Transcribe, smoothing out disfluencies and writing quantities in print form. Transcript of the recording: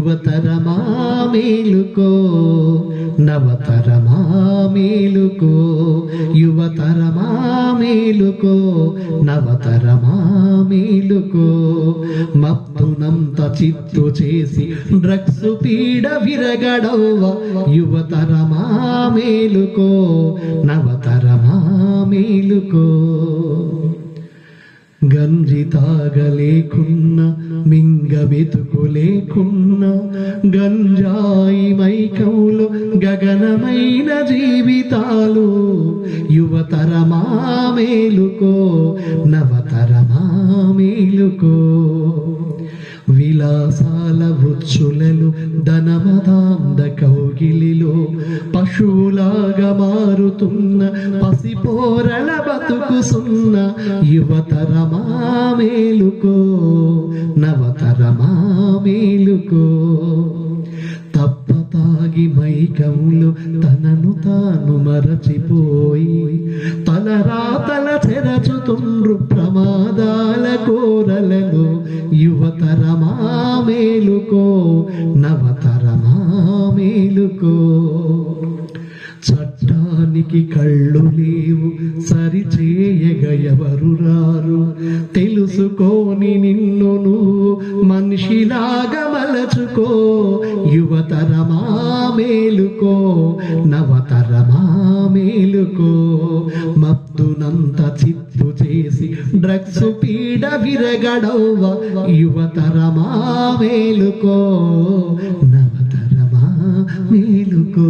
యువతరమా మేలుకో, నవతరమా మేలుకో, యువతరమా మేలుకో, నవతరమా మేలుకో. మత్తునంత చిత్తు చేసి డ్రగ్స్ పీడ విరగడవ్వ, యువతరమా మేలుకో, నవతరమా మేలుకో. గంజి తాగలేకున్నా, మింగ వెతుకులేకున్నా, గంజాయి మైకంలో గగనమైన జీవితాలు. యువతరమా మేలుకో, నవతరమా మేలుకో. విలాసాల ఉచ్చులలో ధనమదాంద కౌగిలిలో పశువులాగా మారుతున్న పసిపోరల బతుకు సున్న. యువతరమా మేలుకో, నవతరమా మేలుకో. తప్పతాగి మైకంలో తనను తాను మరచిపోయి తలరాతల చెరచుతుండ్రు ప్రమాదాల కోరలలో. యువతరమా మేలుకో, నవతరమా మేలుకో. చట్టానికి కళ్ళు లేవు, సరిచేయగ ఎవరు రారు. తెలుసుకోని నిన్ను నువ్వు మనిషిలాగా మలచుకో. యువతరమా మేలుకో, నవతరమా మేలుకో. మత్తునంత చిత్తు చేసి డ్రగ్స్ పీడ విరగడవ్వ, యువతరమా మేలుకో, నవతరమా మేలుకో.